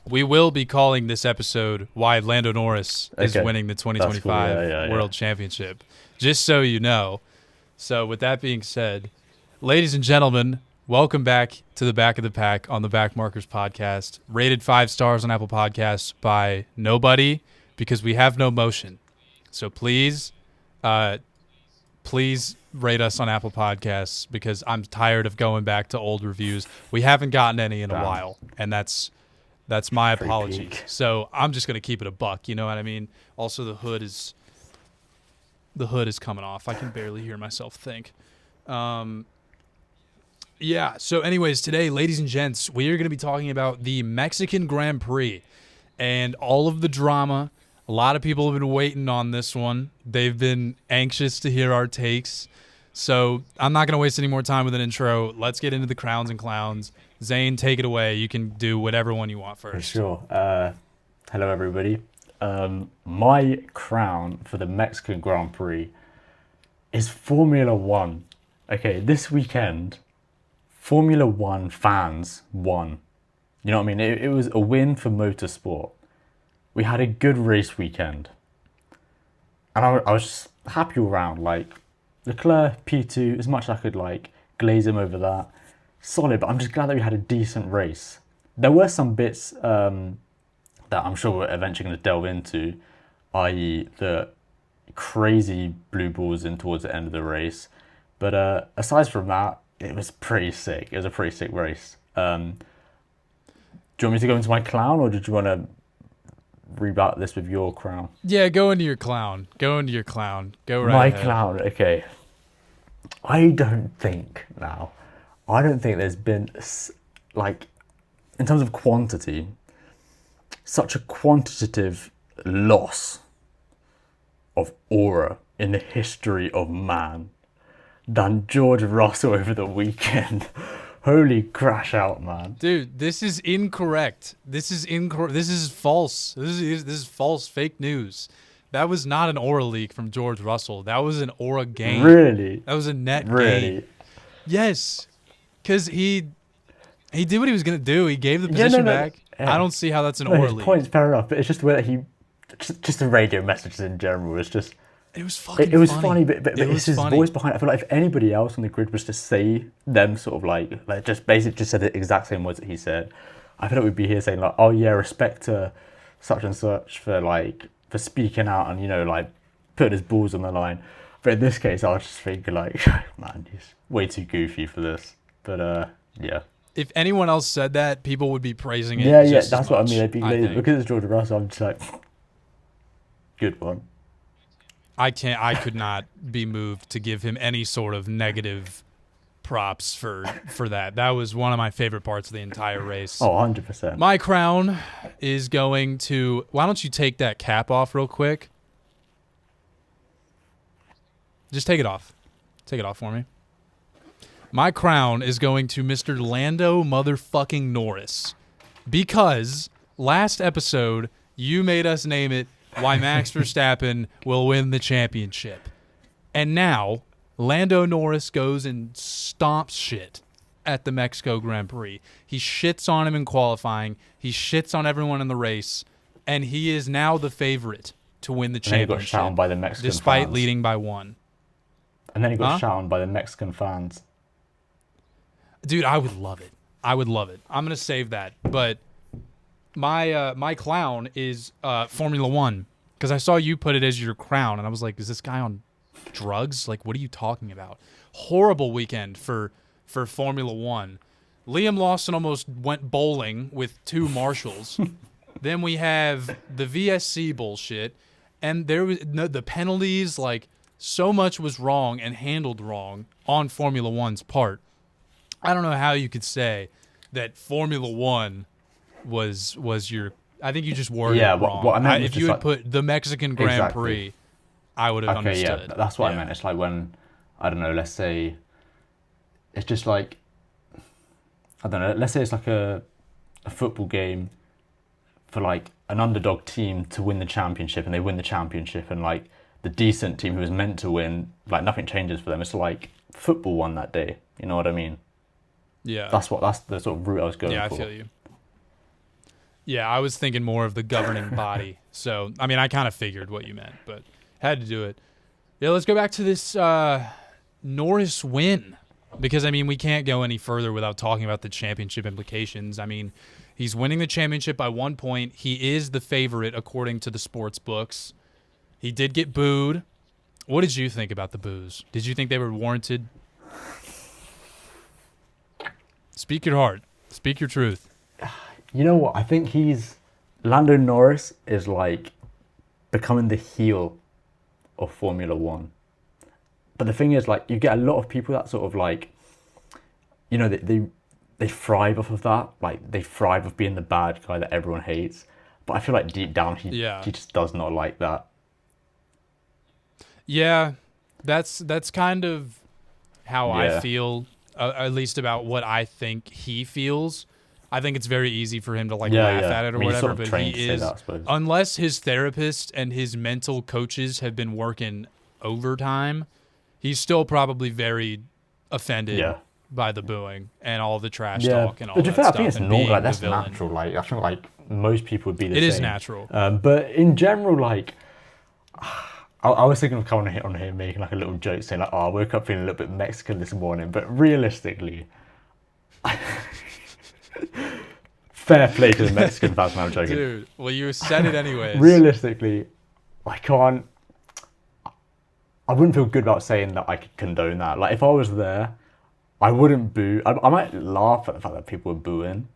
We will be calling this episode why Lando Norris is Okay. winning the That's cool. 2025 Yeah. World Championship. Just so you know. So with that being said, ladies and gentlemen, welcome back to the Back of the Pack on the Backmarkers podcast. Rated 5 stars on Apple Podcasts by nobody because we have no motion. So please rate us on Apple Podcasts because I'm tired of going back to old reviews. We haven't gotten any in a Damn. while, and that's my Pretty apology. peak. So I'm just gonna keep it a buck. You know what I mean? Also, the hood is coming off. I can barely hear myself think. Yeah. So, anyways, today, ladies and gents, we are going to be talking about the Mexican Grand Prix and all of the drama. A lot of people have been waiting on this one. They've been anxious to hear our takes. So I'm not going to waste any more time with an intro. Let's get into the crowns and clowns. Zane, take it away. You can do whatever one you want For first. sure. Hello, everybody. My crown for the Mexican Grand Prix is Formula One. Okay, this weekend, Formula One fans won. You know what I mean? It was a win for motorsport. We had a good race weekend. And I was just happy all round. Like, Leclerc, P2, as much as I could, like, glaze him over that. Solid, but I'm just glad that we had a decent race. There were some bits that I'm sure we're eventually going to delve into, i.e. the crazy blue balls in towards the end of the race. But aside from that, it was pretty sick. It was a pretty sick race. Do you want me to go into my clown, or did you want to rebut this with your crown? Yeah, go into your clown. Go right My ahead. clown, okay. I don't think there's been, like, in terms of quantity, such a quantitative loss of aura in the history of man than George Russell over the weekend. Holy crash out, man. Dude, this is incorrect. This is false. This is false, fake news. That was not an aura leak from George Russell. That was an aura gain. Really? That was a net Really? gain. Yes. Because he did what he was going to do. He gave the position back. Yeah. I don't see how that's an No, aura his leak. point's fair enough, but it's just the way that just the radio messages in general. It's just, It was fucking it was funny, but It was it's his funny. voice behind it. I feel like if anybody else on the grid was to say them sort of like just basically just said the exact same words that he said, I feel like we'd be here saying like, oh yeah, respect to such and such for speaking out and, you know, like putting his balls on the line. But in this case, I was just thinking like, man, he's way too goofy for this. But yeah. If anyone else said that, people would be praising it. Yeah, just as that's what I much, mean. They'd be I lazy think. because it's George Russell. I'm just like, good one. I could not be moved to give him any sort of negative props for that. That was one of my favorite parts of the entire race. Oh, 100%. My crown is going to... Why don't you take that cap off real quick? Just take it off. Take it off for me. My crown is going to Mr. Lando motherfucking Norris. Because last episode, you made us name it why Max Verstappen will win the championship. And now, Lando Norris goes and stomps shit at the Mexico Grand Prix. He shits on him in qualifying. He shits on everyone in the race. And he is now the favorite to win the And then he got championship. shouted by the Mexican despite fans. leading by one. And then he got Huh? shouted by the Mexican fans. Dude, I would love it. I'm going to save that. But my clown is Formula One. Because I saw you put it as your crown. And I was like, is this guy on drugs? Like, what are you talking about? Horrible weekend for Formula One. Liam Lawson almost went bowling with two marshals. Then we have the VSC bullshit. And there was the penalties. Like, so much was wrong and handled wrong on Formula One's part. I don't know how you could say that Formula One was your... I think you just worded it wrong. what I meant was if just you had like- put the Mexican Grand Exactly. Prix, I would have Okay, understood. yeah, that's what I Yeah. meant. It's like when, I don't know, let's say, it's just like, I don't know, let's say it's like a football game for like an underdog team to win the championship, and they win the championship, and like the decent team who was meant to win, like nothing changes for them. It's like football won that day. You know what I mean? Yeah. That's the sort of route I was going Yeah, I for. feel you. Yeah, I was thinking more of the governing body. So, I mean, I kind of figured what you meant, but had to do it. Yeah, let's go back to this Norris win. Because, I mean, we can't go any further without talking about the championship implications. I mean, he's winning the championship by 1 point. He is the favorite according to the sports books. He did get booed. What did you think about the boos? Did you think they were warranted? Speak your heart. Speak your truth. You know what? I think Lando Norris is like becoming the heel of Formula One. But the thing is, like, you get a lot of people that sort of like, you know, they thrive off of that. Like, they thrive off being the bad guy that everyone hates. But I feel like deep down, he just does not like that. Yeah, that's kind of how I feel, at least about what I think he feels. I think it's very easy for him to laugh at it or whatever, sort of but he is, unless his therapist and his mental coaches have been working overtime, he's still probably very offended by the booing and all the trash talk and all that stuff. I think it's normal. Like, that's natural. Like, I think like most people would be the same. It is natural. But in general, like, I was thinking of coming on here making like a little joke saying like, oh, I woke up feeling a little bit Mexican this morning. But realistically, fair play to the Mexican fans. I'm joking. Dude, well, you said it anyways. Realistically, I wouldn't feel good about saying that I could condone that. Like, if I was there, I wouldn't boo. I might laugh at the fact that people were booing,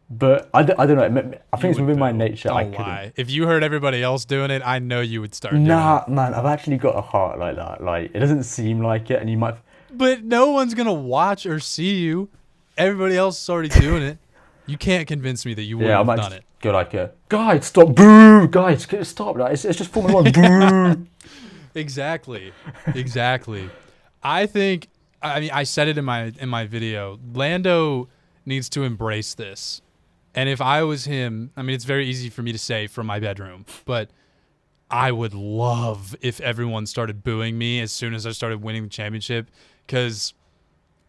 but I don't know. I think it's within my nature. Don't lie. If you heard everybody else doing it, I know you would start doing it. Nah, man, I've actually got a heart like that. Like, it doesn't seem like it, and you might... But no one's going to watch or see you. Everybody else is already doing it. You can't convince me that you wouldn't have done it. Go like guys, stop, boo! Guys, stop that. It's just Formula 1, boo! Exactly. I think, I mean, I said it in my video. Lando needs to embrace this. And if I was him, I mean, it's very easy for me to say from my bedroom, but I would love if everyone started booing me as soon as I started winning the championship, because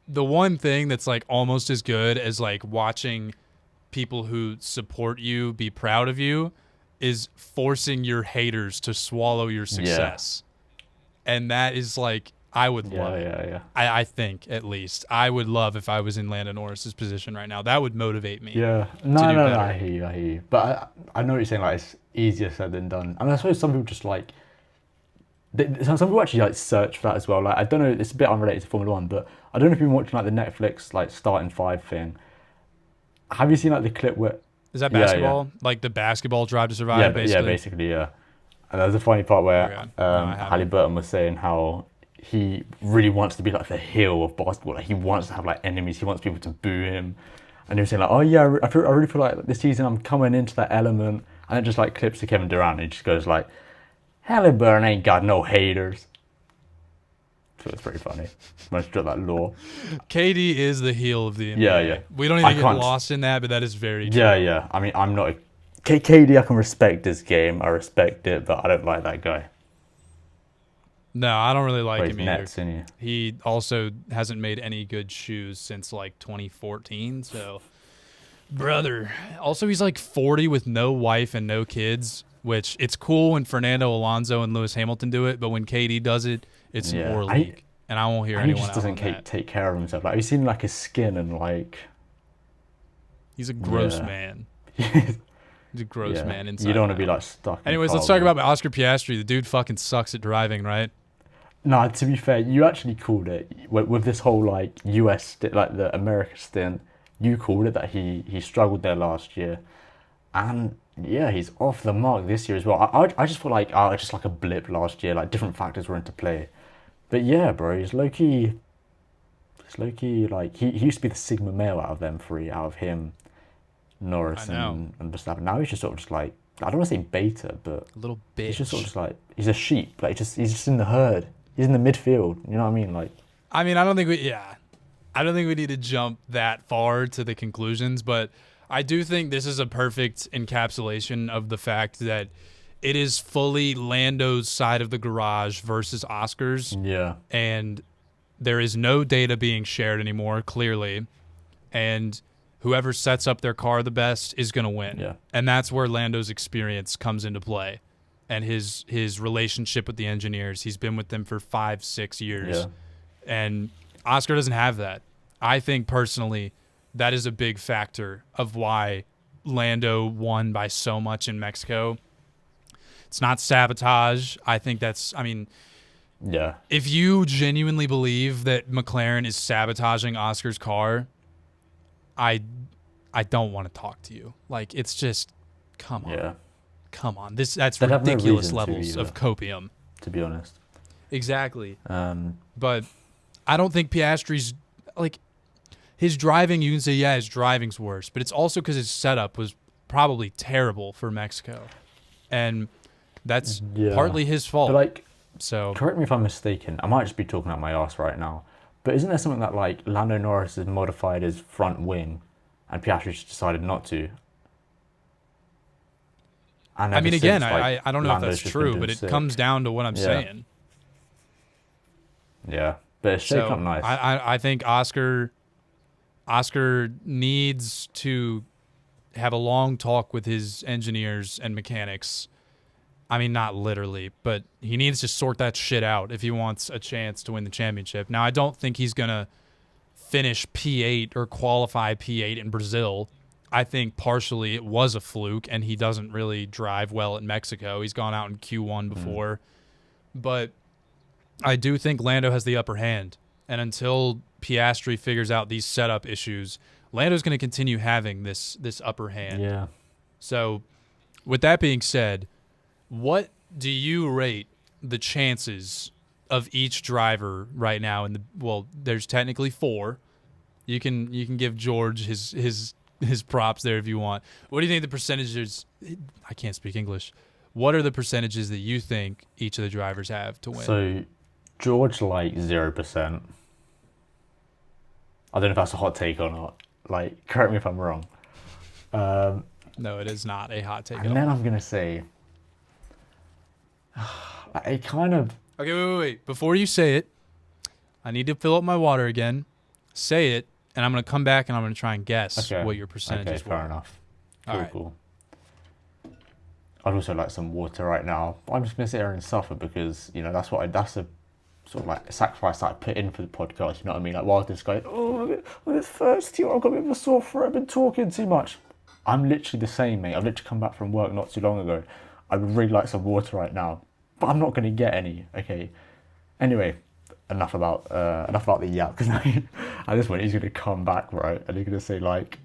the one thing that's like almost as good as like watching people who support you be proud of you is forcing your haters to swallow your success. And that is like, I would love it. Yeah. I think, at least. I would love if I was in Lando Norris's position right now. That would motivate me. Yeah. No, I hear you. But I know what you're saying, like, it's easier said than done. And I suppose some people just, like... some people actually, like, search for that as well. Like, I don't know, it's a bit unrelated to Formula 1, but I don't know if you've been watching, like, the Netflix, like, starting 5 thing. Have you seen, like, the clip where... Is that basketball? Yeah. Like, the basketball Drive to Survive, basically? Yeah, basically, yeah. And there's a funny part where Halliburton was saying how he really wants to be like the heel of basketball. Like, he wants to have like enemies. He wants people to boo him. And he was saying like, oh yeah, I really feel like this season I'm coming into that element. And it just like clips to Kevin Durant and he just goes like, Halliburton ain't got no haters. So it's pretty funny. Managed to drop that law. KD is the heel of the NBA. Yeah. We don't need to get lost in that, but that is very true. Yeah. I mean, I'm not... KD, I can respect his game. I respect it, but I don't like that guy. No, I don't really like him either. Nets, isn't He also hasn't made any good shoes since like 2014, so... Brother. Also, he's like 40 with no wife and no kids, which it's cool when Fernando Alonso and Lewis Hamilton do it, but when KD does it, it's an war league. And I won't hear anyone out on that. He just doesn't take care of himself. Like, have you seen like his skin and like... He's a gross man. He's a gross man inside. You don't want to be like stuck. Anyways, let's talk about Oscar Piastri. The dude fucking sucks at driving, right? No, to be fair, you actually called it with this whole like US like the America stint. You called it that he struggled there last year, and yeah, he's off the mark this year as well. I just feel like it's just like a blip last year. Like different factors were into play, but yeah, bro, he's low key like he used to be the sigma male out of them three, out of him, Norris and Verstappen. Now he's just sort of just like, I don't want to say beta, but a little bitch. He's just sort of just like, he's a sheep. Like he's just in the herd. He's in the midfield. You know what I mean? Like, I mean, I don't think we need to jump that far to the conclusions, but I do think this is a perfect encapsulation of the fact that it is fully Lando's side of the garage versus Oscar's. Yeah. And there is no data being shared anymore, clearly. And whoever sets up their car the best is going to win. Yeah. And that's where Lando's experience comes into play, and his relationship with the engineers. He's been with them for 5-6 years. Yeah. And Oscar doesn't have that. I think personally that is a big factor of why Lando won by so much in Mexico. It's not sabotage. I think Yeah. if you genuinely believe that McLaren is sabotaging Oscar's car, I don't want to talk to you. Like, it's just, come on. Yeah. Come on. That's They'd have no ridiculous reason to levels either, of copium. to be honest. Exactly. But I don't think Piastri's, like, his driving, you can say, yeah, his driving's worse, but it's also because his setup was probably terrible for Mexico. And that's partly his fault. But, like, so correct me if I'm mistaken. I might just be talking out my ass right now. But isn't there something that, like, Lando Norris has modified his front wing and Piastri just decided not to? And I mean, ever again, since, like, I don't know Lando's if that's just true, been but doing it sick. comes down to what I'm Yeah. saying. Yeah. But it's shaped up nice. I think Oscar needs to have a long talk with his engineers and mechanics. I mean, not literally, but he needs to sort that shit out if he wants a chance to win the championship. Now, I don't think he's going to finish P8 or qualify P8 in Brazil. I think partially it was a fluke, and he doesn't really drive well at Mexico. He's gone out in Q1 before. But I do think Lando has the upper hand. And until Piastri figures out these setup issues, Lando's going to continue having this upper hand. Yeah. So, with that being said, what do you rate the chances of each driver right now? Well, there's technically 4. You can give George his props there if you want. What do you think the percentages? I can't speak English. What are the percentages that you think each of the drivers have to win? So, George, like, 0%. I don't know if that's a hot take or not. Like, correct me if I'm wrong. No, it is not a hot take. And then I'm going to say, it kind of... Okay, wait. Before you say it, I need to fill up my water again. Say it, and I'm going to come back and I'm going to try and guess what your percentages were. Fair enough. Cool, All right. cool. I'd also like some water right now. I'm just going to sit here and suffer because, you know, that's a sort of like a sacrifice that I put in for the podcast, you know what I mean? Like, while this guy, I'm a bit thirsty, I've got a bit of a sore throat, I've been talking too much. I'm literally the same, mate. I've literally come back from work not too long ago. I would really like some water right now, but I'm not going to get any, okay? Anyway, enough about the yap, because at this point he's going to come back, right? And he's going to say, like,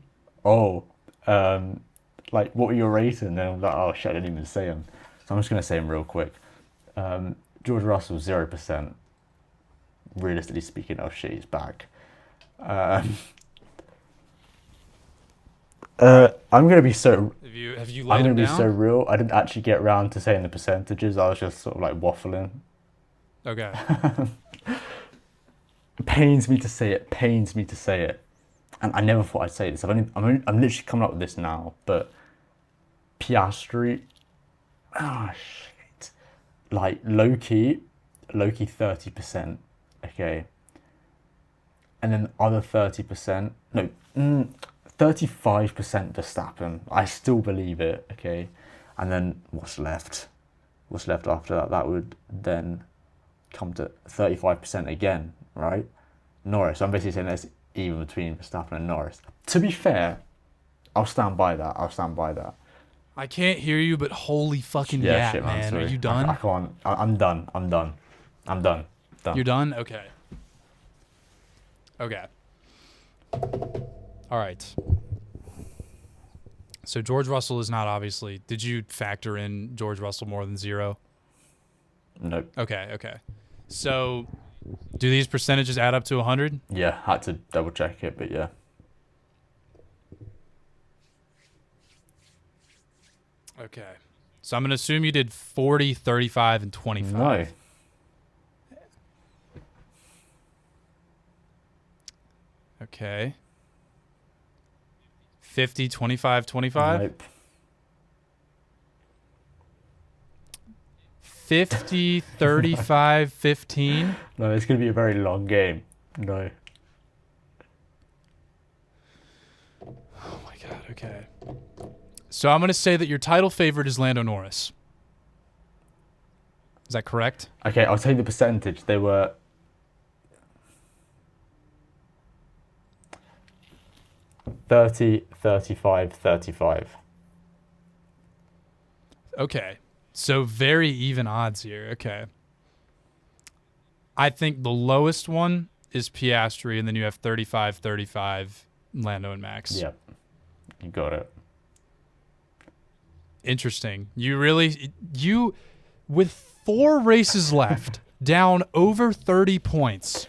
like, what were your rating? And then I'm like, oh shit, I didn't even say him. So I'm just going to say him real quick. George Russell, 0%. Realistically speaking, oh shit, he's back. I'm gonna be so. Have you laid I'm gonna him be down? so real. I didn't actually get around to saying the percentages. I was just sort of like waffling. Okay. It pains me to say it. And I never thought I'd say this. I'm literally coming up with this now. But Piastri, shit. Like low key 30%. Okay. And then the other 30%, 35% Verstappen. I still believe it, okay? And then what's left? What's left after that? That would then come to 35% again, right? Norris. I'm basically saying that's even between Verstappen and Norris. To be fair, I'll stand by that. I can't hear you, but holy fucking Yeah, shit, man. man. Sorry. Are you done? I can't. I'm done. You're done? Okay. All right. So George Russell is not obviously. Did you factor in George Russell more than 0? Nope. Okay. So do these percentages add up to 100? Yeah, had to double check it, but yeah. Okay. So I'm going to assume you did 40, 35, and 25. No. Okay. 50, 25, 25? Nope. 50, 35, 15? No, it's going to be a very long game. No. Okay. So I'm going to say that your title favorite is Lando Norris. Is that correct? Okay, I'll tell you the percentage. They were 30, 35, 35. Okay. So very even odds here. Okay. I think the lowest one is Piastri, and then you have 35, 35, Lando and Max. Yep. You got it. Interesting. You with 4 races left, down over 30 points,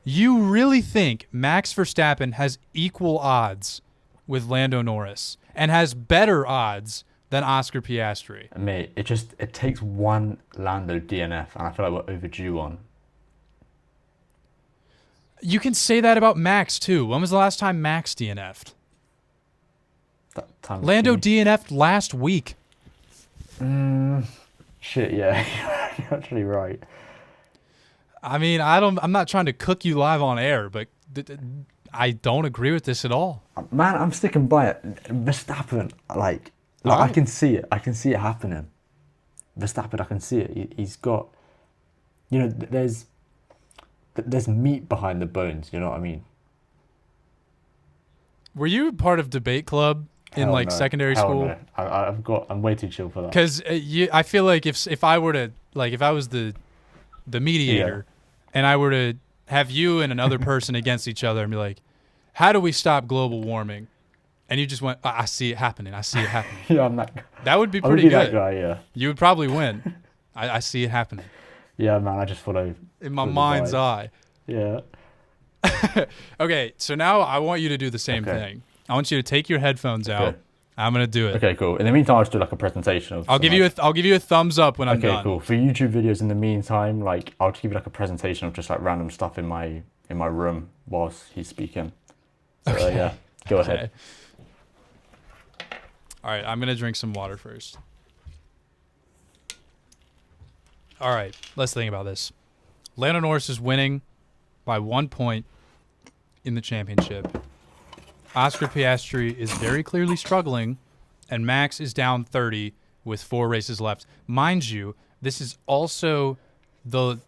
you really think Max Verstappen has equal odds with Lando Norris and has better odds than Oscar Piastri? Mate, it takes one Lando DNF, and I feel like we're overdue on. You can say that about Max, too. When was the last time Max DNF'd? That time Lando DNF'd last week. Shit, yeah. You're actually right. I mean, I'm not trying to cook you live on air, but I don't agree with this at all. Man, I'm sticking by it. Verstappen, like All right. I can see it. I can see it happening. Verstappen, I can see it. He's got, there's meat behind the bones. You know what I mean? Were you part of debate club in Hell no. secondary Hell school? No. I'm way too chill for that. Because I feel like if I were to if I was the mediator, and I were to have you and another person against each other and be like, how do we stop global warming? And you just went, I see it happening. I see it happening. Yeah, I'm that guy. That would be I would pretty be good. that guy, yeah. You would probably win. I see it happening Yeah, man, I just follow. in my the mind's vibes. eye. Yeah. Okay, so now I want you to do the same Okay. thing. I want you to take your headphones out. Okay. I'm gonna do it. Okay, cool. In the meantime, I'll just do like a presentation of. I'll give you a thumbs up when I'm Okay, done. cool. For YouTube videos, in the meantime, I'll just give you like a presentation of just like random stuff in my room whilst he's speaking. So Okay. yeah, go Okay. ahead. All right, I'm gonna drink some water first. All right, let's think about this. Lando Norris is winning by 1 point in the championship. Oscar Piastri is very clearly struggling, and Max is down 30 with 4 races left. Mind you, this is also the...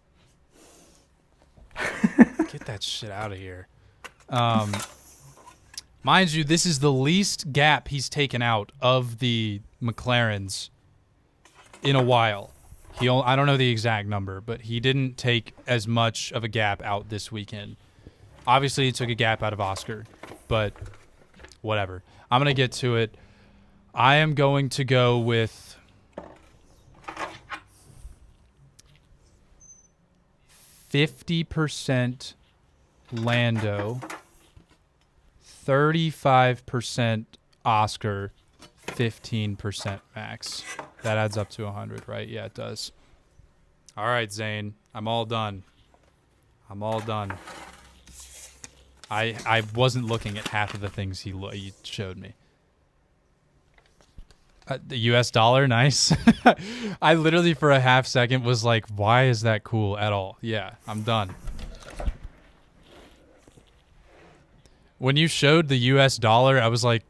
Get that shit out of here. Mind you, this is the least gap he's taken out of the McLarens in a while. I don't know the exact number, but he didn't take as much of a gap out this weekend. Obviously, he took a gap out of Oscar, but whatever. I'm going to get to it. I am going to go with 50% Lando, 35% Oscar, 15% Max. That adds up to 100, right? Yeah, it does. All right, Zane. I'm all done. I wasn't looking at half of the things he showed me. The U.S. dollar, nice. I literally for a half second was like, why is that cool at all? Yeah, I'm done. When you showed the U.S. dollar, I was like,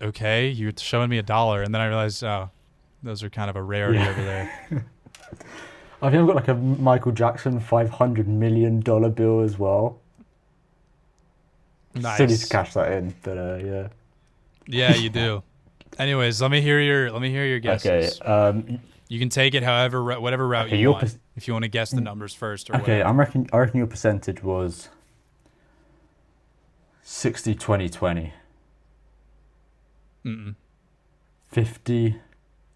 okay, you're showing me $1. And then I realized, oh, those are kind of a rarity over there. I think I've got like a Michael Jackson $500 million bill as well. Nice. Still need to cash that in, but yeah. Yeah, you do. Anyways, let me hear your guesses. Okay. You can take it whatever route Okay, you your want. If you want to guess the numbers first or Okay, whatever. I reckon your percentage was 60-20-20. Mm-mm. 50,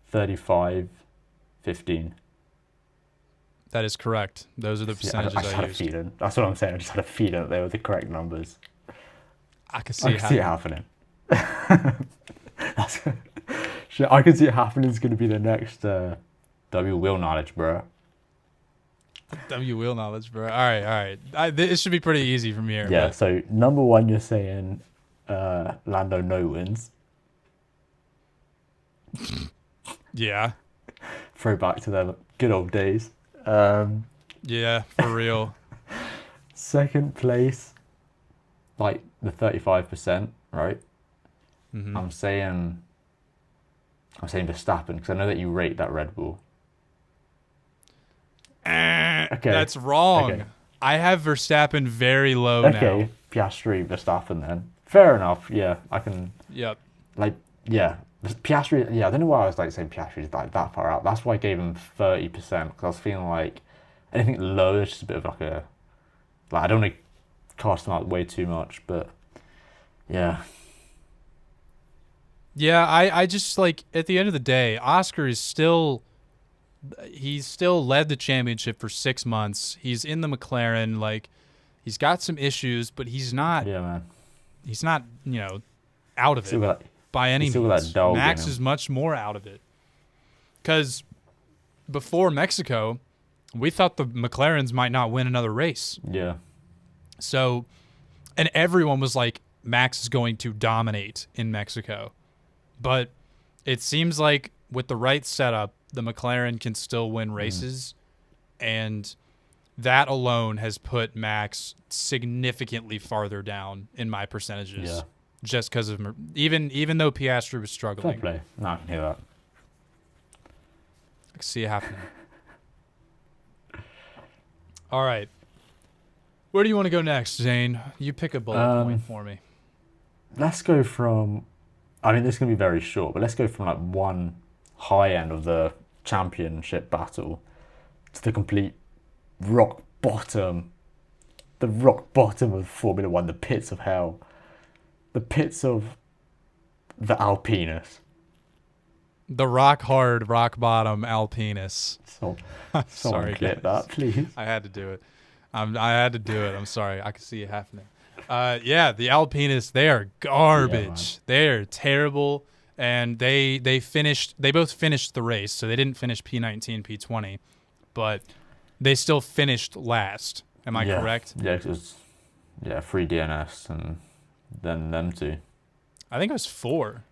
35, 15. That is correct. Those are the Yeah, I percentages just I had a used. feeling. That's what I'm saying. I just had a feeling that they were the correct numbers. I can see I it can see it happening. happening. Shit, I can see it happening. Is going to be the next W wheel knowledge, bro. W wheel knowledge, bro. All right. It should be pretty easy from here. Yeah. but- So number one, you're saying Lando no wins. Yeah. Throwback to the good old days. Yeah, for real. Second place, like the 35%, right? I'm saying Verstappen because I know that you rate that Red Bull. Okay. That's wrong. Okay. I have Verstappen very low now. Okay, Piastri, Verstappen then. Fair enough. Yeah, I can. Yep. Like, yeah, Piastri. Yeah, I don't know why I was like saying Piastri is like that far out. That's why I gave him 30% because I was feeling like anything low is just a bit of like a. Like I don't want to cast him out way too much, but yeah. Yeah, I just like at the end of the day, Oscar is still. He's still led the championship for 6 months. He's in the McLaren. Like, he's got some issues, but he's not. Yeah, man. He's not, out of it by any still got means. that dog in Max him. is much more out of it. Because before Mexico, we thought the McLarens might not win another race. Yeah. So, and everyone was like, Max is going to dominate in Mexico. But it seems like with the right setup, the McLaren can still win races. And that alone has put Max significantly farther down in my percentages. Yeah. Just because of even though Piastri was Fair struggling. play. No, I can hear that. I can see it happening. All right. Where do you want to go next, Zane? You pick a bullet point for me. Let's go from. I mean, this is going to be very short, but let's go from like one high end of the championship battle to the complete rock bottom. The rock bottom of Formula One, the pits of hell. The pits of the Alpinus. The rock hard, rock bottom Alpinus. So, Sorry, someone clip that, please. I had to do it. I had to do it. I'm sorry. I can see it happening. Yeah, the Alpinists, they are garbage. Yeah, they are terrible. And they both finished the race, so they didn't finish P19, P20, but they still finished last. Am I correct? Yeah, it was 3 DNS and then them two. I think it was 4,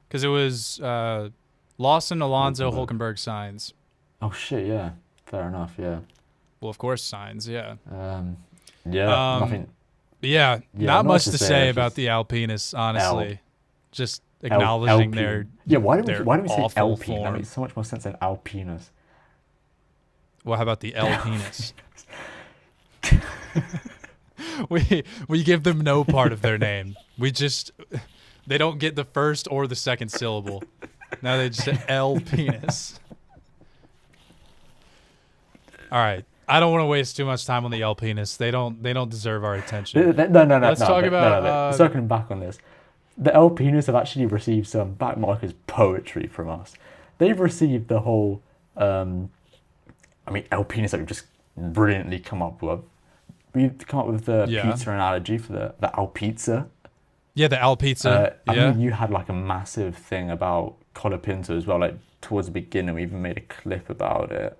because it was Lawson, Alonso, Hulkenberg, Sainz. Oh shit! Yeah, fair enough. Yeah. Well, of course, Sainz. Yeah. Nothing. Yeah, Yeah, not much to say it's about just the Alpinists, honestly. Just acknowledging their why don't their we say awful Alpine? That form. makes so much more sense than Alpinus. Well, how about the Alpinus? we give them no part of their name. They don't get the first or the second syllable. Now they just say Alpinus. All right. I don't want to waste too much time on the Alpinists. They don't deserve our attention. No. Let's talk about circling back on this. The Alpinus have actually received some backmarkers poetry from us. They've received the whole. Alpinus that we've just brilliantly come up with. We've come up with the pizza analogy for the Alpizza. Yeah, the Alpizza. I mean, you had like a massive thing about Colapinto as well. Like towards the beginning, we even made a clip about it.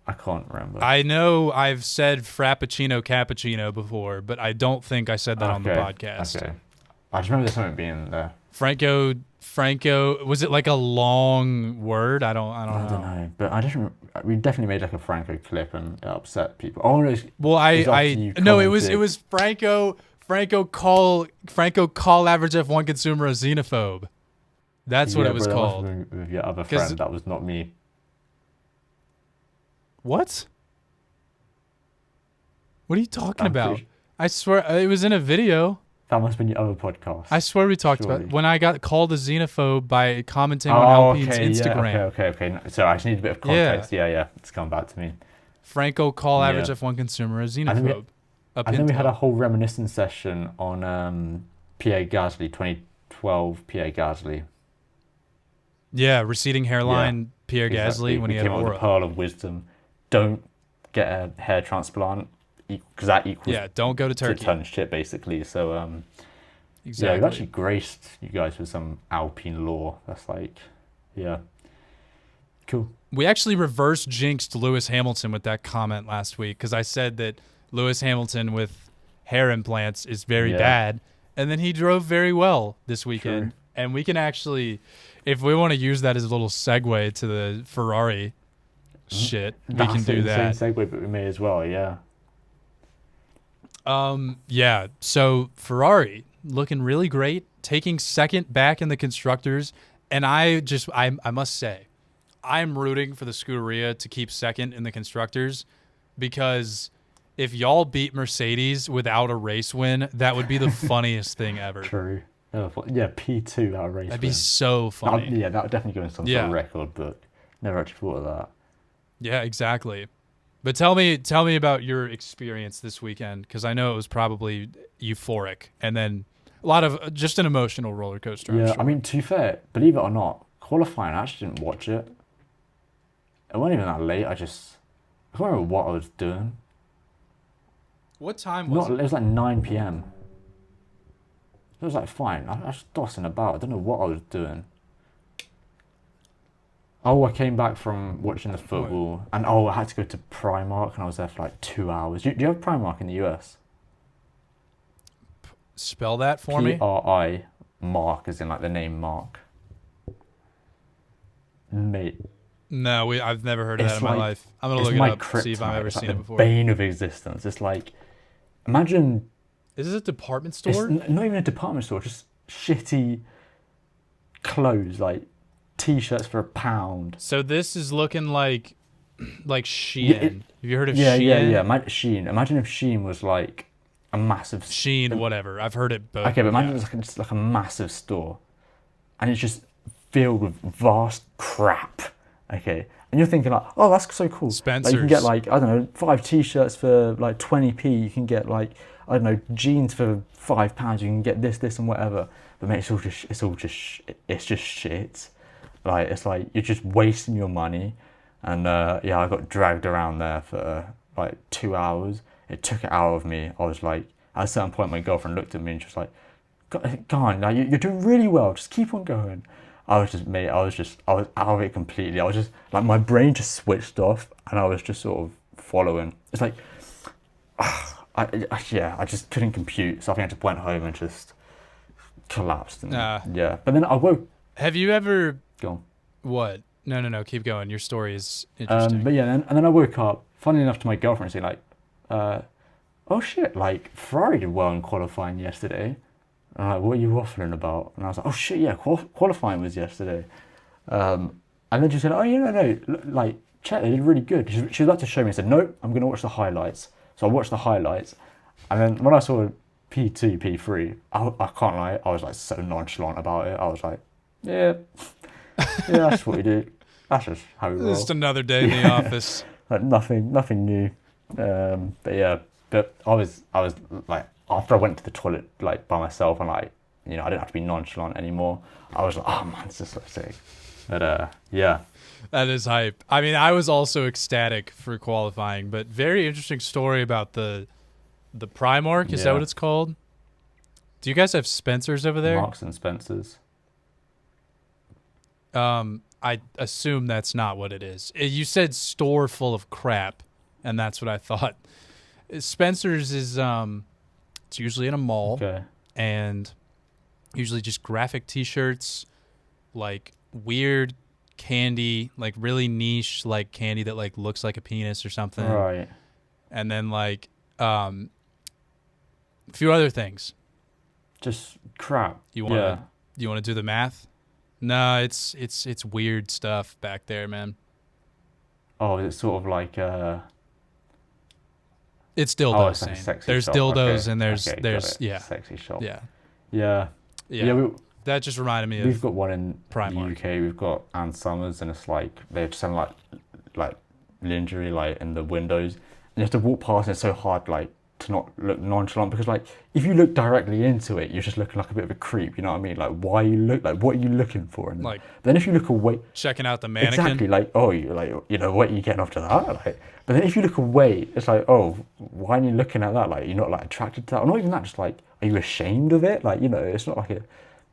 I can't remember. I know I've said Frappuccino Cappuccino before, but I don't think I said that on the podcast. Okay. I just remember there's something being there. Franco, was it like a long word? I don't know. But I just remember, we definitely made like a Franco clip and it upset people. Oh no! It was Franco call average F1 consumer a xenophobe. That's what it was called. With your other friend, that was not me. What? What are you talking about? I swear it was in a video. That must have been your other podcast. I swear we talked about it. When I got called a xenophobe by commenting on Alpine's Instagram. Yeah, okay. So I just need a bit of context. Yeah. It's come back to me. Franco call average F1 consumer a xenophobe. And then we had a whole reminiscence session on Pierre Gasly, 2012 Pierre Gasly. Yeah, receding hairline Pierre Gasly when he had came up with the pearl of wisdom. Don't get a hair transplant because that equals don't go to Turkey. To turn shit basically. So exactly. Yeah, we've actually graced you guys with some Alpine lore. That's like, cool. We actually reverse jinxed Lewis Hamilton with that comment last week because I said that Lewis Hamilton with hair implants is very bad, and then he drove very well this weekend. True. And we can actually, if we want to use that as a little segue to the Ferrari shit, we can do that. Same segue, but we may as well, So Ferrari, looking really great, taking second back in the constructors, and I must say, I'm rooting for the Scuderia to keep second in the constructors, because if y'all beat Mercedes without a race win, that would be the funniest thing ever. True. Yeah, P2 out of race. That'd be so funny. That would definitely go in some sort of record book. Never actually thought of that. Yeah, exactly. But tell me about your experience this weekend, because I know it was probably euphoric, and then a lot of just an emotional roller coaster. Yeah, I'm sure. I mean, to be fair, believe it or not, qualifying, I actually didn't watch it. It wasn't even that late. I can't remember what I was doing. What time was it? It was like 9 p.m. It was like fine. I was tossing about. I don't know what I was doing. Oh, I came back from watching the football, and I had to go to Primark, and I was there for like 2 hours. Do you have Primark in the US? Spell that for me. P-R-I, Mark, as in like the name Mark. Mate. No, I've never heard of that in my life. I'm gonna look it up, see if I've ever seen it before. Bane of existence. It's like, imagine. Is this a department store? It's not even a department store. Just shitty clothes, like t-shirts for £1. So this is looking like Shein. Have you heard of Shein? Yeah. Shein. Imagine if Shein was like a massive Shein, whatever. I've heard it both. Okay, but imagine it's just like a massive store, and it's just filled with vast crap. Okay, and you're thinking like, oh, that's so cool. Spencer's. Like, you can get like, I don't know, 5 t-shirts for like 20p. You can get like, I don't know, jeans for £5. You can get this and whatever. But mate, it's just shit. Like, it's like you're just wasting your money. And yeah, I got dragged around there for like 2 hours. It took it out of me. I was like, at a certain point, my girlfriend looked at me and she was like, go on, like, you're doing really well. Just keep on going. I was out of it completely. I was just like, my brain just switched off, and I was just sort of following. It's like, I just couldn't compute. So I think I just went home and just collapsed. And, yeah, but then I woke. Have you ever? Go on. What? No. Keep going. Your story is interesting. But yeah, and then I woke up. Funny enough, to my girlfriend saying like, "Oh shit! Like Ferrari did well in qualifying yesterday." And I'm like, what are you waffling about? And I was like, oh shit, yeah, qualifying was yesterday. And then she said, oh, no, like, check, they did really good. She was about to show me. I said, no, I'm going to watch the highlights. So I watched the highlights. And then when I saw P2, P3, I can't lie, I was like so nonchalant about it. I was like, yeah, that's what we do. That's just how we roll. Just another day in the office. Like nothing new. But yeah, but I was like, after I went to the toilet like by myself, and like, I didn't have to be nonchalant anymore. I was like, oh man, this is so sick. But yeah. That is hype. I mean, I was also ecstatic for qualifying, but very interesting story about the Primark. Is that what it's called? Do you guys have Spencer's over there? Marks and Spencer's. I assume that's not what it is. You said store full of crap, and that's what I thought. Spencer's is it's usually in a mall, okay, and usually just graphic T-shirts, like weird candy, like really niche, like candy that like looks like a penis or something, right? And then like a few other things. Just crap. You want to do the math? No, it's weird stuff back there, man. Oh, it's sort of like it's dildos. It's like a sexy there's shop. dildos, Okay. and there's sexy shop. Yeah. That just reminded me of. We've got one in Primark. the UK. We've got Ann Summers, and it's like they're just selling like lingerie like in the windows, and you have to walk past, and it's so hard like to not look nonchalant, because like if you look directly into it, you're just looking like a bit of a creep. You know what I mean? Like, what are you looking for? And like, then if you look away, checking out the mannequin. Exactly. Like, oh, you're like, what are you getting after that? Like, but then if you look away, it's like, oh, why are you looking at that? Like, you're not like attracted to that, or not even that. Just like, are you ashamed of it? Like, it's not like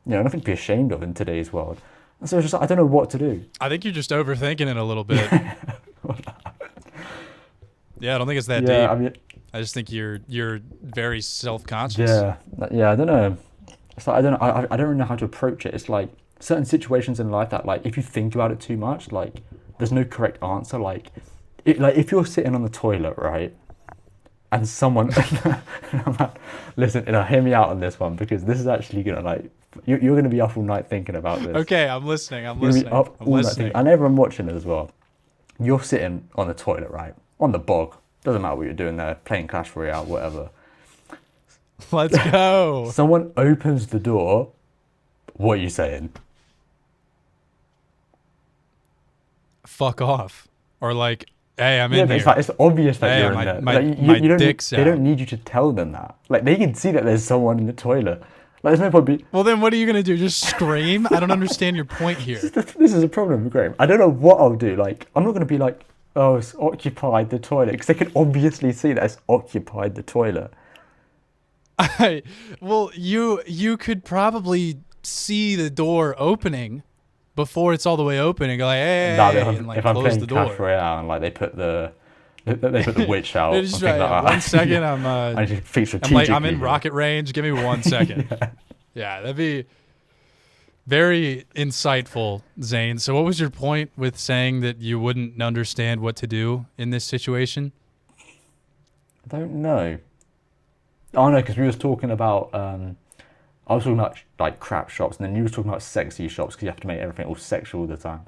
nothing to be ashamed of in today's world. And so it's just like, I don't know what to do. I think you're just overthinking it a little bit. Yeah, I don't think it's that deep. I mean, I just think you're very self-conscious. Yeah. I don't know. It's like, I don't really know how to approach it. It's like certain situations in life that, like, if you think about it too much, like, there's no correct answer. Like if you're sitting on the toilet, right, and someone, listen, hear me out on this one because this is actually gonna like you're gonna be up all night thinking about this. Okay, I'm listening. I'm You're gonna be listening. up I'm all night listening. thinking, and everyone watching it as well. You're sitting on the toilet, right, on the bog. Doesn't matter what you're doing there, playing Clash Royale, whatever. Let's go. Someone opens the door. What are you saying? Fuck off. Or like, hey, I'm Yeah, in but here. it's like it's obvious that Hey, you're my- in there. my- Like, my you don't dick's they don't out. need you to tell them that. Like they can see that there's someone in the toilet. Like there's no point. Well, then what are you going to do? Just scream? I don't understand your point here. This is a problem, Graham. I don't know what I'll do. Like I'm not going to be like, oh, it's occupied the toilet, because they can obviously see that it's occupied the toilet. Well, you could probably see the door opening before it's all the way open and go like, hey, Nah, and like if I'm close playing the door. Clash Royale and like they put the witch out, They're I'm just thinking right, like, one second, I'm I need to think I'm strategically. I'm in here. rocket range. Give me 1 second. Yeah, that'd be very insightful, Zane. So what was your point with saying that you wouldn't understand what to do in this situation? I don't know. Oh no, because we was talking about I was talking about like crap shops, and then you was talking about sexy shops because you have to make everything all sexual all the time.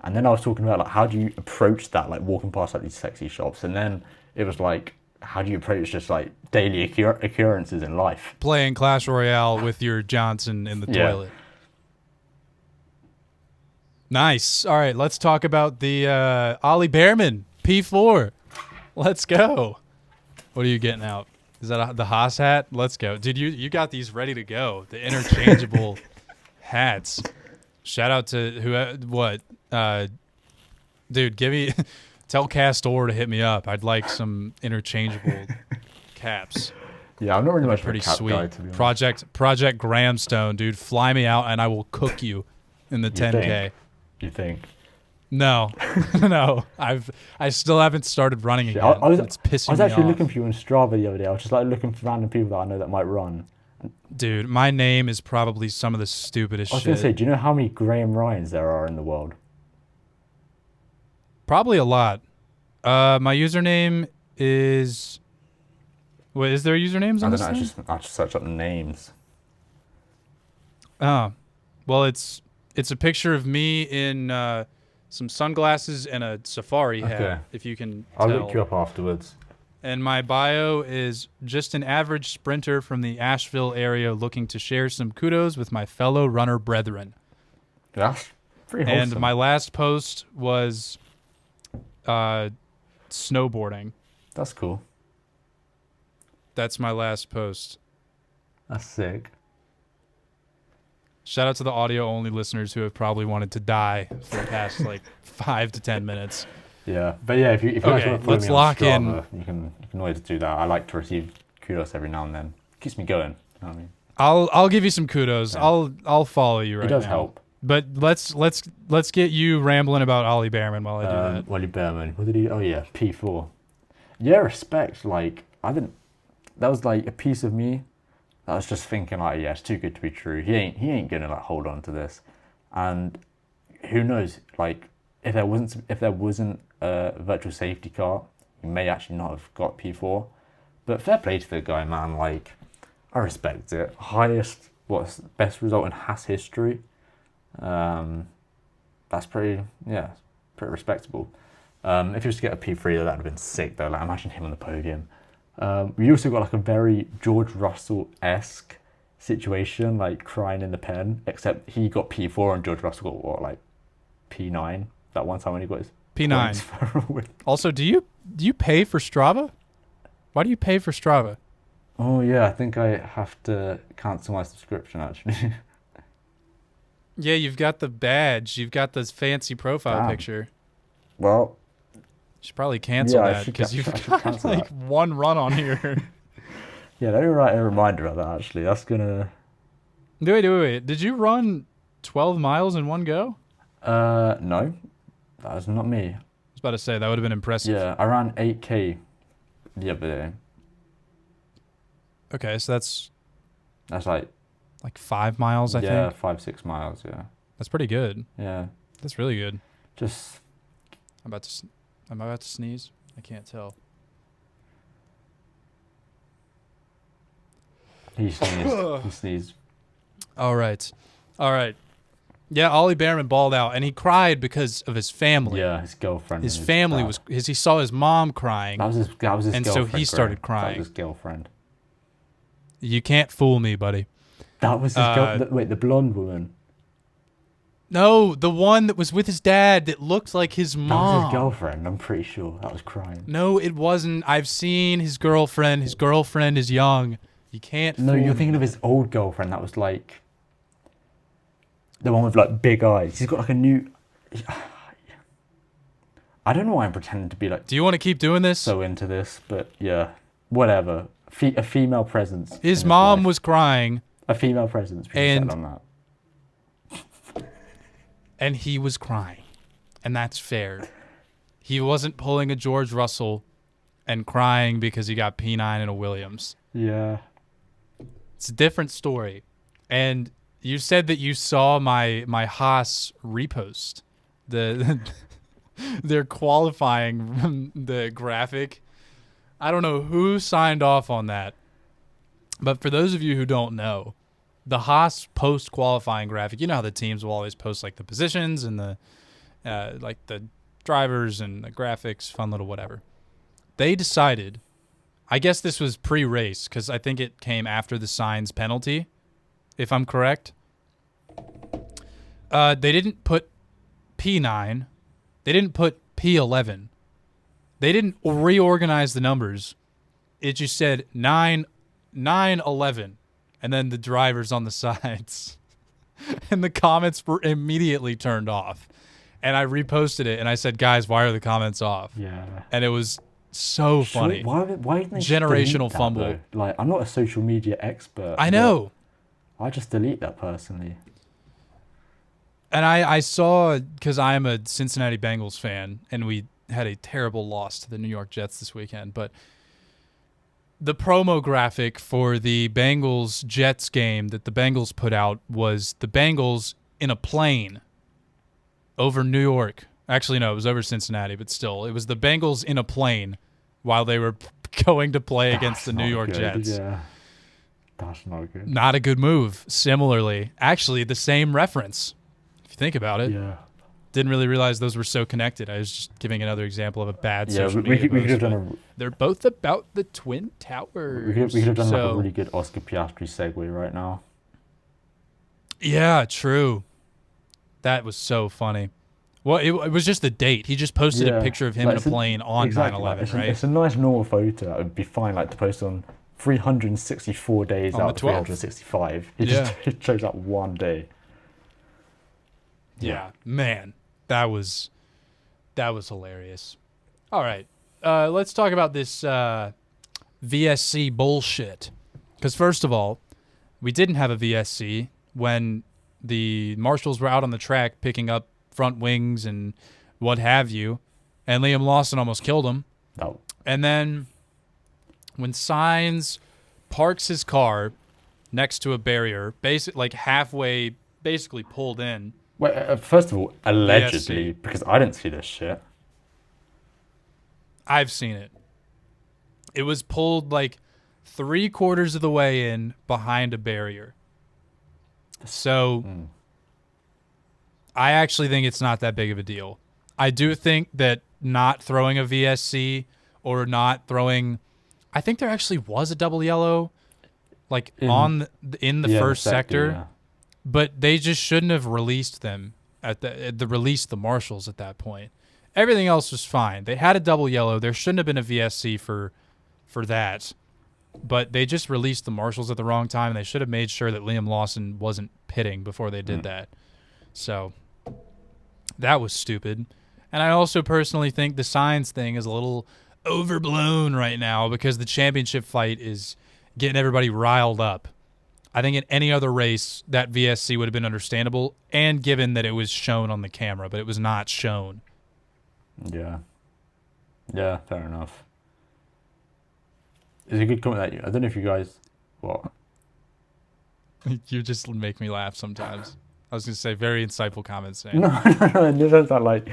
And then I was talking about like how do you approach that, like walking past like these sexy shops, and then it was like how do you approach just like daily occurrences in life? Playing Clash Royale with your Johnson in the Yeah. toilet. Nice. All right, let's talk about the Ollie Behrman P4. Let's go. What are you getting out? Is that the Haas hat? Let's go. Dude, you got these ready to go. The interchangeable hats. Shout out to dude, give me tell Castor to hit me up. I'd like some interchangeable caps. Yeah, I'm not really much Pretty of a cap sweet. guy, to be honest. Project Grahamstone, dude. Fly me out and I will cook you in the 10K. You think? No. No. I still haven't started running again. I was It's pissing I was me actually off. looking for you on Strava the other day. I was just like looking for random people that I know that might run. Dude, my name is probably some of the stupidest I was shit. gonna say, do you know how many Graham Ryans there are in the world? Probably a lot. My username is. Wait, is there usernames I on don't know. this thing? I just search up the names. Oh, well, it's a picture of me in some sunglasses and a safari hat. Okay. If you can I'll tell. look you up afterwards. And my bio is just an average sprinter from the Asheville area looking to share some kudos with my fellow runner brethren. That's pretty wholesome. And my last post was snowboarding. That's cool. That's my last post. That's sick. Shout out to the audio only listeners who have probably wanted to die for the past like 5 to 10 minutes. Yeah, but yeah, if you guys Okay, want to follow let's me on lock Strava, you can always do that. I like to receive kudos every now and then. Keeps me going. You know what I mean? I'll give you some kudos. Yeah. I'll follow you right It does now. help. But let's get you rambling about Ollie Behrman while I do that. Ollie Behrman. What did he? Oh yeah, P4. Yeah, respect. Like I didn't. That was like a piece of me that was just thinking like, yeah, it's too good to be true. He ain't gonna like hold on to this. And who knows? Like if there wasn't a virtual safety car, he may actually not have got P4. But fair play to the guy, man. Like I respect it. Best result in Haas history. That's pretty respectable. If he was to get a P3, that would have been sick though. Like imagine him on the podium. We also got like a very George Russell-esque situation, like crying in the pen, except he got P4 and George Russell got what, like P9 that one time when he got his P9. points for a win. Also, do you pay for Strava? Why do you pay for Strava? Oh yeah, I think I have to cancel my subscription actually. Yeah, you've got the badge. You've got this fancy profile Damn. picture. Well, You should probably cancel I that should because ca- you've I should got cancel like that. one run on here. yeah, let me write a reminder about that actually. That's gonna. Wait. Did you run 12 miles in one go? No, that was not me. I was about to say that would have been impressive. Yeah, I ran 8K the other day. Okay, so that's That's like 5 miles, I yeah, think. 5-6 miles. Yeah, That's pretty good. yeah. That's really good. Just I'm about to sneeze. I can't tell. He sneezed. He sneezed. All right. Yeah, Ollie Behrman balled out, and he cried because of his family. Yeah, his girlfriend. His family dad. he saw his mom crying. That was his and girlfriend. so he started Graham. crying. That was his girlfriend. You can't fool me, buddy. That was his girlfriend. Wait, the blonde woman. No, the one that was with his dad that looked like his mom. That was his girlfriend. I'm pretty sure that was crying. No, it wasn't. I've seen his girlfriend. His girlfriend is young. You can't. No, fool you're me. thinking of his old girlfriend. That was like the one with like big eyes. He's got like a new. I don't know why I'm pretending to be like Do you want to keep doing this? so into this, but yeah, whatever. A female presence. His in mom life. was crying, A female presence. And- And on that. and he was crying, and that's fair. He wasn't pulling a George Russell and crying because he got P9 in a Williams. Yeah. It's a different story. And you said that you saw my Haas repost, they're qualifying the graphic. I don't know who signed off on that, but for those of you who don't know, the Haas post qualifying graphic, you know how the teams will always post like the positions and the like the drivers and the graphics, fun little whatever. They decided, I guess this was pre-race because I think it came after the Sainz penalty, if I'm correct. They didn't put P9. They didn't put P11. They didn't reorganize the numbers. It just said 9, 11, and then the drivers on the sides. And the comments were immediately turned off. And I reposted it, and I said, guys, why are the comments off? Yeah. And it was so funny. Why didn't they just Generational delete that, fumble. though? Like, I'm not a social media expert. I know. but I just delete that personally. And I saw, because I am a Cincinnati Bengals fan, and we had a terrible loss to the New York Jets this weekend, but the promo graphic for the Bengals-Jets game that the Bengals put out was the Bengals in a plane over New York. Actually, no, it was over Cincinnati, but still. It was the Bengals in a plane while they were going to play against the New York Jets. Yeah. That's not good. Not a good move. Similarly, actually, the same reference, if you think about it. Yeah. Didn't really realize those were so connected. I was just giving another example of a bad Yeah, social we media could have post, done but they're both about the Twin Towers. we could have done like So- a really good Oscar Piastri segue right now. Yeah, true. That was so funny. Well, it was just the date. He just posted a picture of him in a plane on 9/11, right? It's a nice normal photo. It would be fine, like to post on 364 days On out the of 12th. 365. It Yeah. just shows up one day. Yeah, man, that was hilarious. All right, let's talk about this VSC bullshit. Because first of all, we didn't have a VSC when the marshals were out on the track picking up front wings and what have you, and Liam Lawson almost killed him. No. And then when Sainz parks his car next to a barrier, like halfway, basically pulled in. Wait, first of all, allegedly, VSC. because I didn't see this shit. I've seen it. It was pulled like 3/4 of the way in behind a barrier. So I actually think it's not that big of a deal. I do think that not throwing a VSC or not throwing, I think there actually was a double yellow like in the Yeah, first sector. yeah. But they just shouldn't have released them at the marshals at that point. Everything else was fine. They had a double yellow. There shouldn't have been a VSC for that. But they just released the marshals at the wrong time. They should have made sure that Liam Lawson wasn't pitting before they did that. So that was stupid. And I also personally think the Sainz thing is a little overblown right now because the championship fight is getting everybody riled up. I think in any other race, that VSC would have been understandable, and given that it was shown on the camera, but it was not shown. Yeah. Yeah, fair enough. It's a good comment that I don't know if you guys... What? You just make me laugh sometimes. I was going to say, very insightful comments, Sam. No, in the sense that,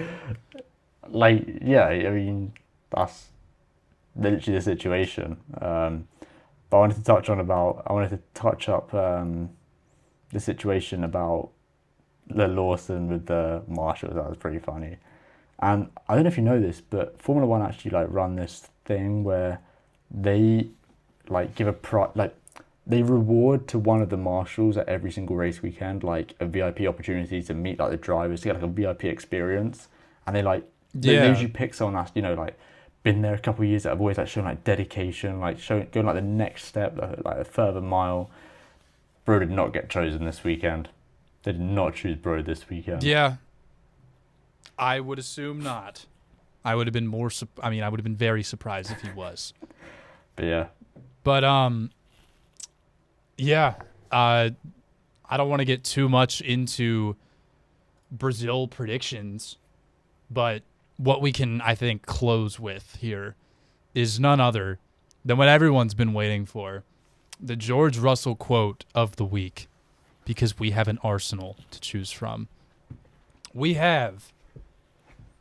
yeah, I mean, that's literally the situation. But But I wanted to touch up the situation about the Lawson with the marshals. That was pretty funny. And I don't know if you know this, but Formula One actually like run this thing where they like give they reward to one of the marshals at every single race weekend like a VIP opportunity to meet like the drivers to get like a VIP experience, and they usually pick someone that's like been there a couple of years that have always like shown like dedication, like going like the next step, like a further mile. Bro did not get chosen this weekend. They did not choose Bro this weekend. Yeah. I would assume not. I would have been I would have been very surprised if he was. But yeah. But yeah. I don't want to get too much into Brazil predictions, but what we can, I think, close with here is none other than what everyone's been waiting for. The George Russell quote of the week, because we have an arsenal to choose from. We have,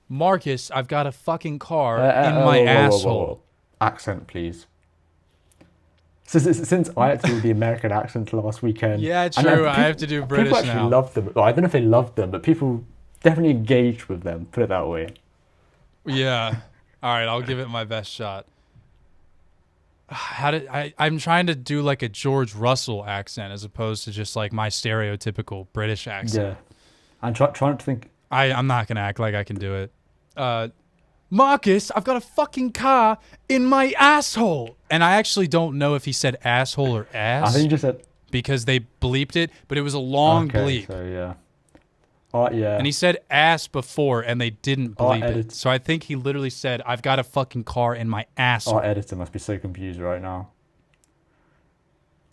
Marcus, I've got a fucking car in my asshole. Whoa. Accent, please. Since I had to do the American accent last weekend. Yeah, true. I have to do British now. People actually love them. Well, I don't know if they love them, but people definitely engage with them. Put it that way. Yeah. All right, I'll give it my best shot. I'm trying to do like a George Russell accent as opposed to just like my stereotypical British accent. Yeah. I'm trying to think. I'm not going to act like I can do it. Marcus, I've got a fucking car in my asshole. And I actually don't know if he said asshole or ass. I think he just said... Because they bleeped it, but it was a long bleep. So yeah. Yeah. And he said ass before, and they didn't bleep edit. it. So I think he literally said, I've got a fucking car in my asshole. Our editor must be so confused right now.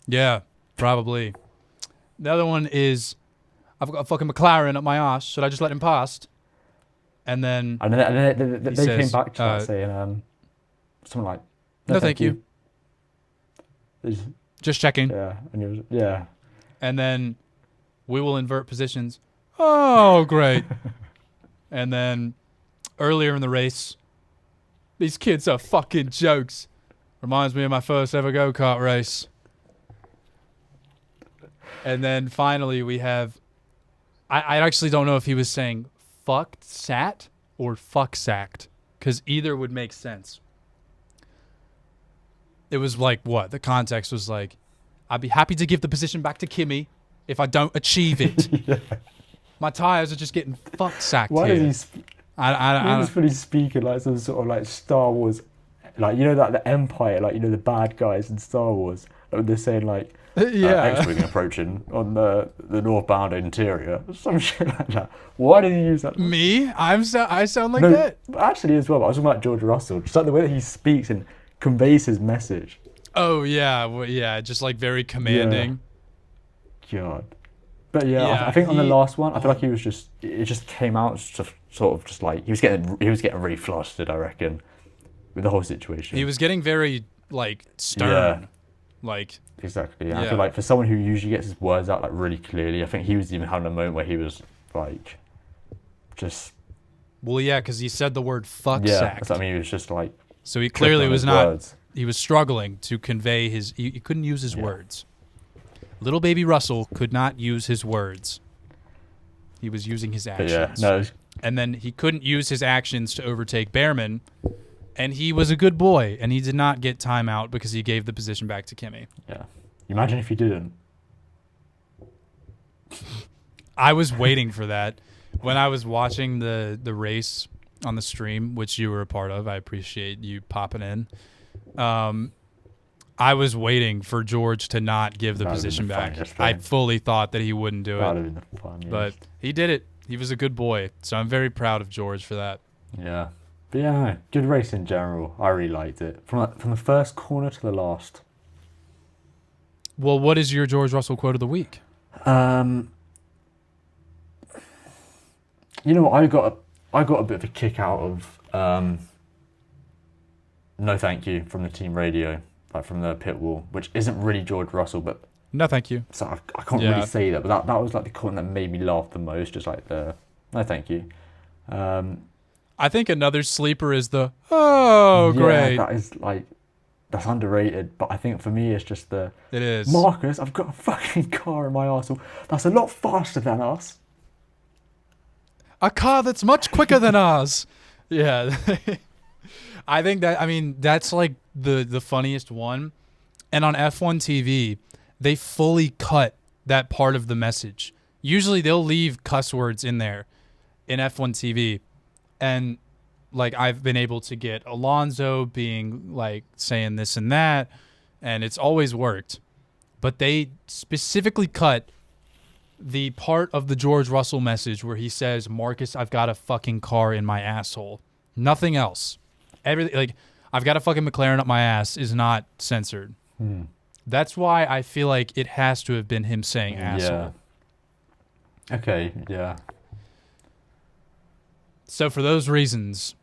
Yeah, probably. The other one is, I've got a fucking McLaren up my ass. Should I just let him past? And then they says, came back to that saying something like, no thank you. Just checking. Yeah, and he was, yeah. And then we will invert positions. Oh, great. And then earlier in the race, these kids are fucking jokes. Reminds me of my first ever go-kart race. And then finally we have, I actually don't know if he was saying fucked sat or fuck sacked, because either would make sense. It was like, what? The context was like, I'd be happy to give the position back to Kimmy if I don't achieve it. Yeah. My tires are just getting fuck sacked Why here. does he fully speaking like some sort of like Star Wars, like like the Empire, like the bad guys in Star Wars, like they're saying like X-wing approaching on the northbound interior, some shit like that. Why did he use that? Me? I sound like that. Actually, as well. I was talking about George Russell, just like the way that he speaks and conveys his message. Oh yeah, well, yeah, just like very commanding. Yeah. God. But yeah, I think on the last one, I feel like it just came out sort of just like he was getting really flustered, I reckon, with the whole situation. He was getting very like stern. Like exactly. Yeah. I feel like for someone who usually gets his words out like really clearly, I think he was even having a moment where he was like just. Well, yeah, because he said the word fuck yeah, sacked. that's what I mean. He was just like. So he clearly was not. Words. He was struggling to convey his. He couldn't use his words. Little baby Russell could not use his words. He was using his actions. And then he couldn't use his actions to overtake Behrman. And he was a good boy, and he did not get timeout because he gave the position back to Kimmy. Yeah. Imagine if he didn't. I was waiting for that. When I was watching the race on the stream, which you were a part of, I appreciate you popping in. I was waiting for George to not give the position back. I fully thought that he wouldn't do it. But he did it. He was a good boy. So I'm very proud of George for that. Yeah. But yeah, no, good race in general. I really liked it. From the first corner to the last. Well, what is your George Russell quote of the week? I got a bit of a kick out of no thank you from the team radio. Like from the pit wall, which isn't really George Russell, but no, thank you. So I can't really say that, but that was like the comment that made me laugh the most. Just like the no, thank you. I think another sleeper is the great. That is like that's underrated. But I think for me, it's just the It is. Marcus, I've got a fucking car in my arsehole. That's a lot faster than us. A car that's much quicker than ours. Yeah. I think that's like the funniest one. And on F1 TV, they fully cut that part of the message. Usually they'll leave cuss words in there in F1 TV. And like I've been able to get Alonso being like saying this and that, and it's always worked. But they specifically cut the part of the George Russell message where he says, "Marcus, I've got a fucking car in my asshole." Nothing else. Everything, like, "I've got a fucking McLaren up my ass" is not censored. That's why I feel like it has to have been him saying asshole. Yeah. Okay, yeah. So for those reasons,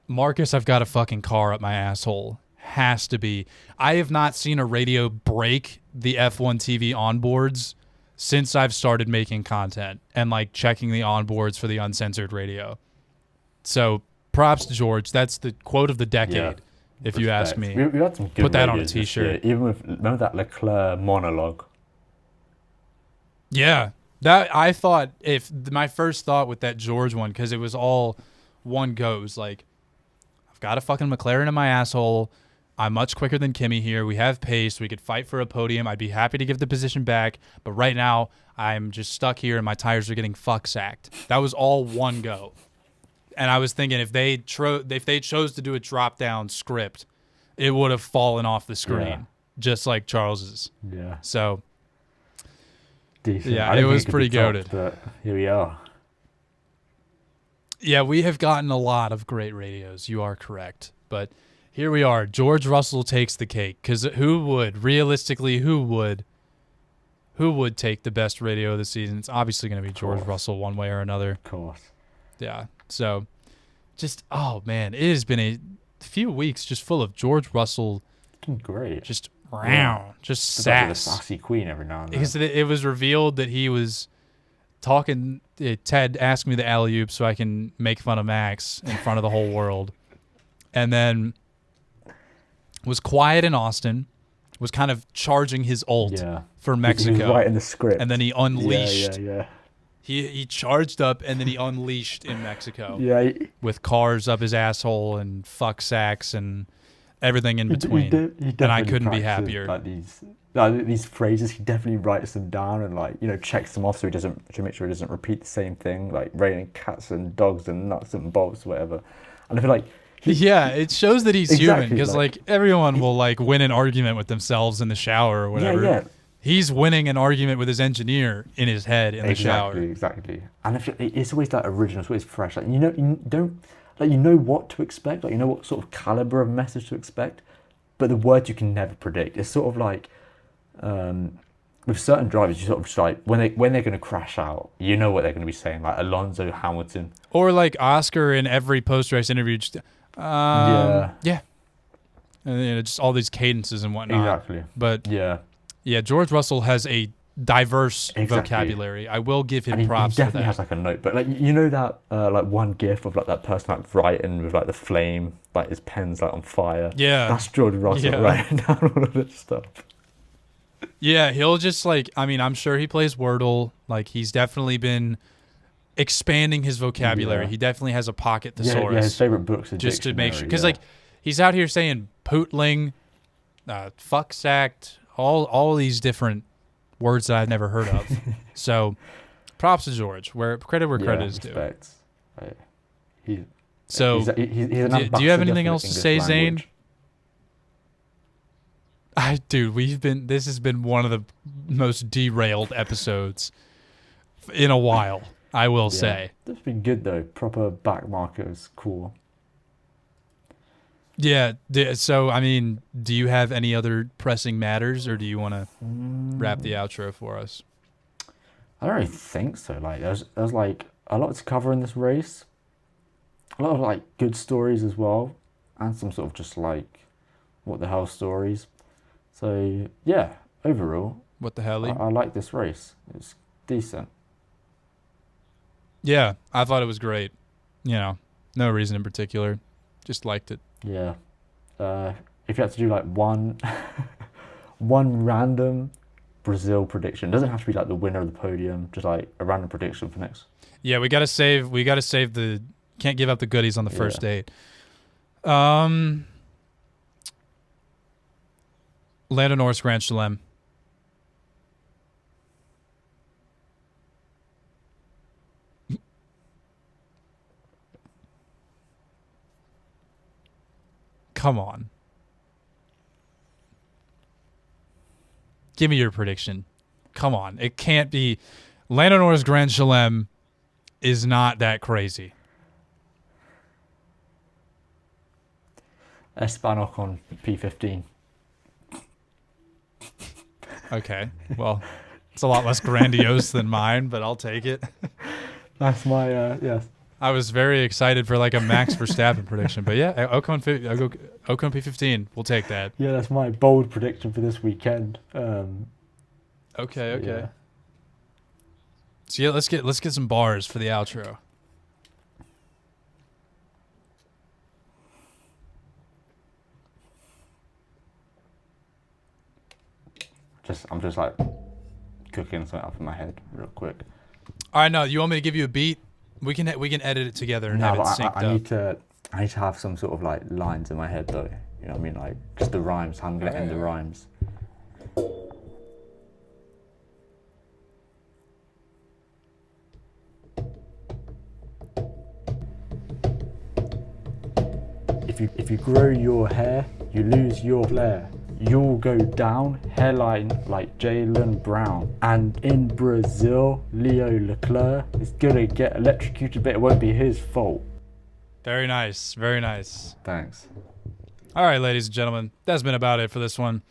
Marcus, I've got a fucking car up my asshole has to be. I have not seen a radio break the F1 TV onboards since I've started making content and like checking the onboards for the uncensored radio. So props to George. That's the quote of the decade, if you ask me. We had some good Put that on a radios this t-shirt. year. Even with, remember that Leclerc monologue? Yeah. That I thought my first thought with that George one, because it was all one goes like, "I've got a fucking McLaren in my asshole. I'm much quicker than Kimi here. We have pace. We could fight for a podium. I'd be happy to give the position back. But right now, I'm just stuck here and my tires are getting fuck sacked." That was all one go. And I was thinking if they chose to do a drop down script, it would have fallen off the screen, just like Charles's. Yeah. So, decent. yeah, it was pretty goated. But here we are. Yeah, we have gotten a lot of great radios. You are correct. But here we are. George Russell takes the cake. Because who would take the best radio of the season? It's obviously going to be George Russell one way or another. Of course. Yeah. So, just, oh, man. It has been a few weeks just full of George Russell. Great. Just round. Just sass. The sassy queen every now and then. Because it was revealed that he was talking. Ted asked me the alley-oop so I can make fun of Max in front of the whole world. And then was quiet in Austin, was kind of charging his ult for Mexico. He was right in the script. And then he unleashed. Yeah. He charged up and then he unleashed in Mexico. Yeah. With cars up his asshole and fuck sacks and everything in between. He and I couldn't be happier. Like these phrases, he definitely writes them down and like, you know, checks them off to make sure he doesn't repeat the same thing, like raining cats and dogs and nuts and bolts, whatever. And I feel like it shows that he's human, because like everyone will like win an argument with themselves in the shower or whatever. Yeah. He's winning an argument with his engineer in his head in the shower. Exactly. And I feel it's always that original, it's always fresh. Like you know what to expect, like you know what sort of caliber of message to expect, but the words you can never predict. It's sort of like with certain drivers, you sort of just like when they're going to crash out, you know what they're going to be saying, like Alonso, Hamilton, or like Oscar in every post-race interview. Just, and just all these cadences and whatnot. Exactly. But yeah, George Russell has a diverse vocabulary. I will give him props he definitely for that. has like a notebook, like you know that like one gif of like that person like writing with like the flame, like his pen's like on fire. Yeah, that's George Russell writing down all of this stuff. Yeah, he'll just like, I mean, I'm sure he plays Wordle. Like he's definitely been expanding his vocabulary. Yeah. He definitely has a pocket thesaurus. Yeah, his favorite books are just to make sure, because like he's out here saying pootling, fuck sacked, all these different words that I've never heard of. So, props to George. Credit where credit is due. Right. He's do you have anything else to say, Zane? This has been one of the most derailed episodes in a while, I will say. That's been good though. Proper back markers, cool. Yeah. So, I mean, do you have any other pressing matters, or do you want to wrap the outro for us? I don't really think so. Like, there's like a lot to cover in this race. A lot of like good stories as well, and some sort of just like what the hell stories. So yeah, overall, what the hell? I like this race. It's decent. Yeah, I thought it was great. You know, no reason in particular, just liked it. Yeah. if you had to do like one, one random Brazil prediction, it doesn't have to be like the winner of the podium, just like a random prediction for next. Yeah, we gotta save the. Can't give up the goodies on the first date. Lando Norris Grand Chelem. Come on. Give me your prediction. Come on. It can't be. Lando Norris Grand Chelem is not that crazy. Esteban Ocon P15. Okay. Well, it's a lot less grandiose than mine, but I'll take it. That's my yes. I was very excited for like a Max Verstappen prediction, but yeah, Ocon P15. We'll take that. Yeah, that's my bold prediction for this weekend. Okay. Yeah. So yeah, let's get some bars for the outro. I'm just like cooking something up in my head real quick. All right, no, you want me to give you a beat? We can edit it together and have it synced up. I need to have some sort of like lines in my head though. You know what I mean? Like just the rhymes. How I'm gonna end the rhymes. If you grow your hair, you lose your flair. You'll go down, hairline like Jalen Brown. And in Brazil, Leo Leclerc is gonna get electrocuted, but it won't be his fault. Very nice. Very nice. Thanks. All right, ladies and gentlemen, that's been about it for this one.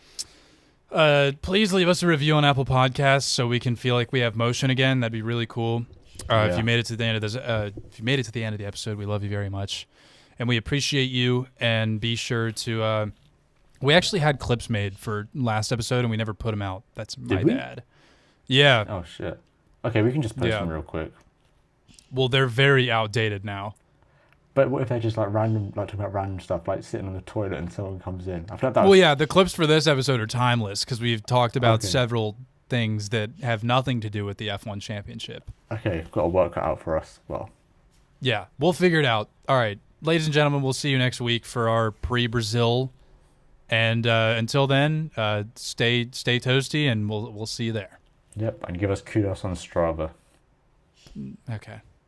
Please leave us a review on Apple Podcasts so we can feel like we have motion again. That'd be really cool. If you made it to the end of this, if you made it to the end of the episode, we love you very much, and we appreciate you. And be sure to. We actually had clips made for last episode, and we never put them out. That's my bad. Yeah. Oh shit. Okay, we can just post them real quick. Well, they're very outdated now. But what if they're just like random, like talking about random stuff, like sitting on the toilet and someone comes in? I feel like that. Well, yeah, the clips for this episode are timeless because we've talked about several things that have nothing to do with the F1 Championship. Okay, got to work it out for us. Well. Yeah, we'll figure it out. All right, ladies and gentlemen, we'll see you next week for our pre-Brazil. And until then, stay toasty, and we'll see you there. Yep, and give us kudos on Strava. Okay.